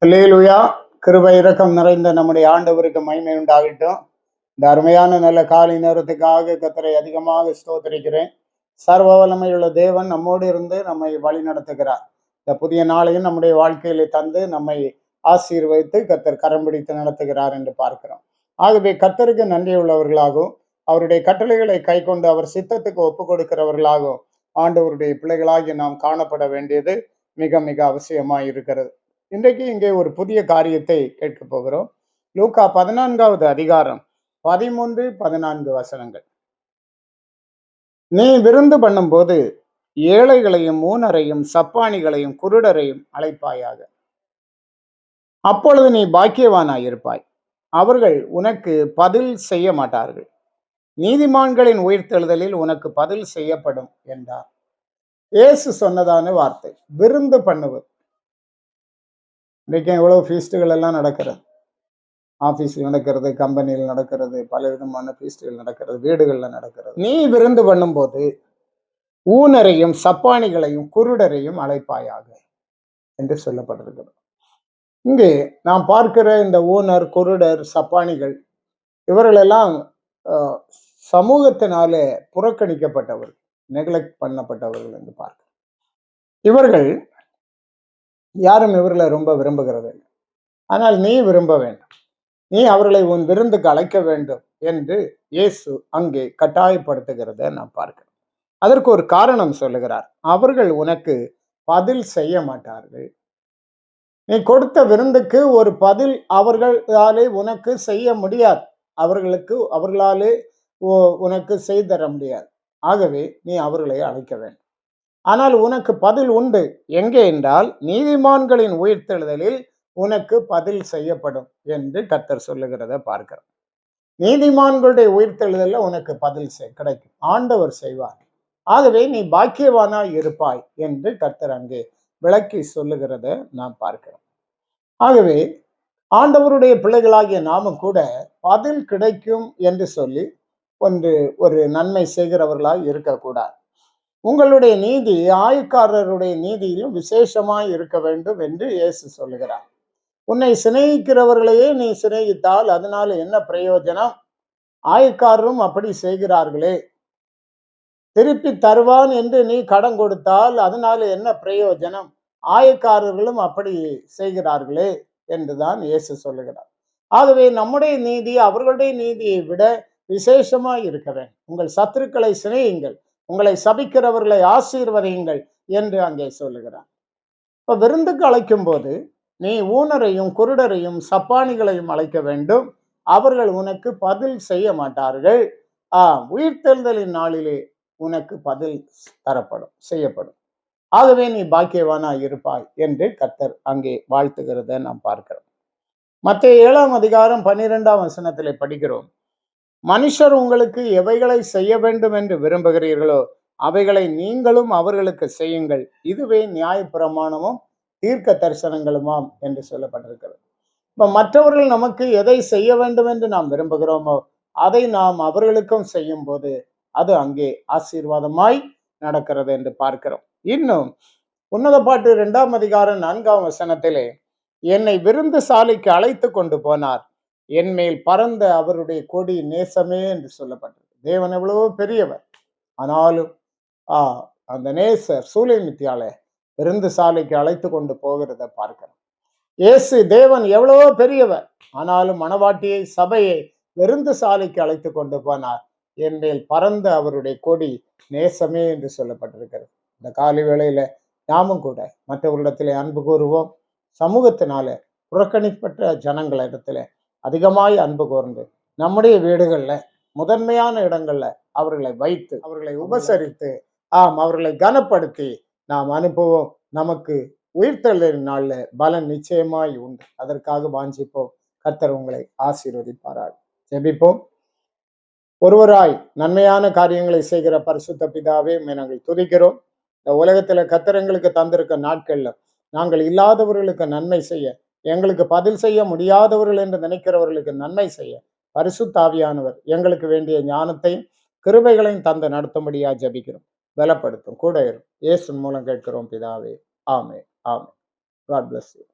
அல்லேலூயா. கிருபை இரக்கம் நிறைந்த நம்முடைய ஆண்டவருக்கு மகிமை உண்டாகட்டும். இந்த அருமையான நல்ல காலை நேரத்துக்காக கர்த்தரை அதிகமாக ஸ்தோத்திரிக்கிறேன். சர்வ வல்லமையுள்ள தேவன் நம்மோடு இருந்து நம்மை வழி நடத்துகிறார். இந்த புதிய நாளையும் நம்முடைய வாழ்க்கையிலே தந்து நம்மை ஆசீர்வதித்து கர்த்தர் கரம் பிடித்து நடத்துகிறார் என்று பார்க்கிறோம். ஆகவே கர்த்தருக்கு நன்றி உள்ளவர்களாகவும் அவருடைய கட்டளைகளை கைக்கொண்டு அவர் சித்தத்துக்கு ஒப்பு கொடுக்கிறவர்களாகவும் ஆண்டவருடைய பிள்ளைகளாகி நாம் காணப்பட வேண்டியது மிக மிக அவசியமாய் இருக்கிறது. இன்றைக்கு இங்கே ஒரு புதிய காரியத்தை கேட்க போகிறோம். லூக்கா 14வது அதிகாரம் 13, 14 வசனங்கள். நீ விருந்து பண்ணும்போது ஏழைகளையும் ஊனரையும் சப்பானிகளையும் குருடரையும் அழைப்பாயாக. அப்பொழுது நீ பாக்கியவானாயிருப்பாய். அவர்கள் உனக்கு பதில் செய்ய மாட்டார்கள். நீதிமான்களின் உயிர்த்தெழுதலில் உனக்கு பதில் செய்யப்படும் என்றார். இயேசு சொன்னதான வார்த்தை விருந்து பண்ணுவது. இன்றைக்கு எவ்வளவு ஃபீஸ்டுகள் எல்லாம் நடக்கிறது. ஆஃபீஸில் நடக்கிறது, கம்பெனியில் நடக்கிறது, பல விதமான ஃபீஸ்டுகள் நடக்கிறது, வீடுகளில் நடக்கிறது. நீ விருந்து பண்ணும்போது ஊனரையும் சப்பானிகளையும் குருடரையும் அழைப்பாயாக என்று சொல்லப்பட்டிருக்கிறது. இங்கே நாம் பார்க்கிற இந்த ஊனர், குருடர், சப்பானிகள் இவர்களெல்லாம் சமூகத்தினாலே புறக்கணிக்கப்பட்டவர்கள், நெக்லெக்ட் பண்ணப்பட்டவர்கள் என்று பார்க்க. இவர்கள் யாரும் இவர்களை ரொம்ப விரும்புகிறது. ஆனால் நீ விரும்ப வேண்டும், நீ அவர்களை உன் விருந்துக்கு அழைக்க வேண்டும் என்று இயேசு அங்கே கட்டாயப்படுத்துகிறத நான் பார்க்கிறேன். அதற்கு ஒரு காரணம் சொல்லுகிறார். அவர்கள் உனக்கு பதில் செய்ய மாட்டார்கள். நீ கொடுத்த விருந்துக்கு ஒரு பதில் அவர்களாலே உனக்கு செய்ய முடியாது. அவர்களாலே உனக்கு செய்தர முடியாது. ஆகவே நீ அவர்களை அழைக்க வேண்டும். ஆனால் உனக்கு பதில் உண்டு. எங்கே என்றால் நீதிமான்களின் உயிர்த்தெழுதலில் உனக்கு பதில் செய்யப்படும் என்று கர்த்தர் சொல்லுகிறத பார்க்கிறோம். நீதிமான்களுடைய உயிர்த்தெழுதலில் உனக்கு பதில் கிடைக்கும், ஆண்டவர் செய்வார். ஆகவே நீ பாக்கியவானா இருப்பாய் என்று கர்த்தர் அங்கே விளக்கி சொல்லுகிறத நாம் பார்க்கிறோம். ஆகவே ஆண்டவருடைய பிள்ளைகளாகிய நாமும் கூட பதில் கிடைக்கும் என்று சொல்லி ஒரு நன்மை செய்கிறவர்களாய் இருக்கக்கூடாது. உங்களுடைய நீதி ஆயக்காரருடைய நீதியிலும் விசேஷமாய் இருக்க வேண்டும் என்று இயேசு சொல்லுகிறார். உன்னை சிநேகிக்கிறவர்களையே நீ சிநேகித்தால் அதனால என்ன பிரயோஜனம்? ஆயக்காரரும் அப்படி செய்கிறார்களே. திருப்பி தருவான் என்று நீ கடன் கொடுத்தால் அதனால என்ன பிரயோஜனம்? ஆயக்காரர்களும் அப்படி செய்கிறார்களே என்றுதான் இயேசு சொல்லுகிறார். ஆகவே நம்முடைய நீதி அவர்களுடைய நீதியை விட விசேஷமாய் இருக்க வேண்டும். உங்கள் சத்துருக்களை சிநேகியுங்கள், உங்களை சபிக்கிறவர்களை ஆசீர்வதியுங்கள் என்று அங்கே சொல்லுகிறார். இப்ப விருந்துக்கு அழைக்கும் போது நீ ஊனரையும் குருடரையும் சப்பானிகளையும் அழைக்க வேண்டும். அவர்கள் உனக்கு பதில் செய்ய மாட்டார்கள். உயிர்த்தெழுதலின் நாளிலே உனக்கு பதில் செய்யப்படும். ஆகவே நீ பாக்கியவானா இருப்பாய் என்று கர்த்தர் அங்கே வாழ்த்துகிறத நாம் பார்க்கிறோம். மத்தேயு 7ஆம் அதிகாரம் 12ஆம் வசனத்திலே படிக்கிறோம். மனுஷர் உங்களுக்கு எவைகளை செய்ய வேண்டும் என்று விரும்புகிறீர்களோ அவைகளை நீங்களும் அவர்களுக்கு செய்யுங்கள். இதுவே நியாயப்பிரமாணமும் தீர்க்க தரிசனங்களுமாம் என்று சொல்லப்பட்டிருக்கிறது. இப்ப மற்றவர்கள் நமக்கு எதை செய்ய வேண்டும் என்று நாம் விரும்புகிறோமோ அதை நாம் அவர்களுக்கும் செய்யும் போது அது அங்கே ஆசீர்வாதமாய் நடக்கிறது என்று பார்க்கிறோம். இன்னும் உன்னத பாட்டு 2ஆம் அதிகாரம் 4ஆம் வசனத்திலே என்னை விருந்து சாலைக்கு அழைத்து கொண்டு போனார், என் மேல் பறந்த அவருடைய கொடி நேசமே என்று சொல்லப்பட்டது. தேவன் எவ்வளவோ பெரியவர், ஆனாலும் அந்த நேசர் சூலைமித்தியால விருந்து சாலைக்கு அழைத்து கொண்டு போகிறத பார்க்கிறோம். இயேசு தேவன் எவ்வளவோ பெரியவர், ஆனாலும் மணவாட்டியை சபையை விருந்து சாலைக்கு அழைத்து கொண்டு போனார், என் மேல் பறந்த அவருடைய கொடி நேசமே என்று சொல்லப்பட்டிருக்கிறது. இந்த காலை வேளையில நாமும் கூட மற்றவர்களிடத்திலே அன்பு கூறுவோம். சமூகத்தினால புறக்கணிக்கப்பட்ட ஜனங்களிடத்துல அதிகமாய் அன்பு கூர்ந்து நம்முடைய வீடுகள்ல முதன்மையான இடங்கள்ல அவர்களை வைத்து அவர்களை உபசரித்து அவர்களை கனப்படுத்தி நாம் அனுப்புவோம். நமக்கு உயிர்த்தெழுதலின் நாள்ல பலன் நிச்சயமாய் உண்டு. அதற்காக வாஞ்சிப்போம். கர்த்தர் உங்களை ஆசீர்வதிப்பாராக. ஜெபிப்போம். ஒருவராய் நன்மையான காரியங்களை செய்கிற பரிசுத்த பிதாவே நாங்கள் துதிக்கிறோம். இந்த உலகத்துல கர்த்தர் எங்களுக்கு தந்திருக்க நாட்கள்ல நாங்கள் இல்லாதவர்களுக்கு நன்மை செய்ய, எங்களுக்கு பதில் செய்ய முடியாதவர்கள் என்று நினைக்கிறவர்களுக்கு நன்மை செய்ய பரிசுத்த ஆவியானவர் எங்களுக்கு வேண்டிய ஞானத்தையும் கிருபைகளையும் தந்து நடத்தும்படியா ஜெபிக்கிறோம். பலப்படுத்தும், கூட இரும். இயேசு மூலம் கேட்கிறோம் பிதாவே. ஆமென். ஆமென். God bless you.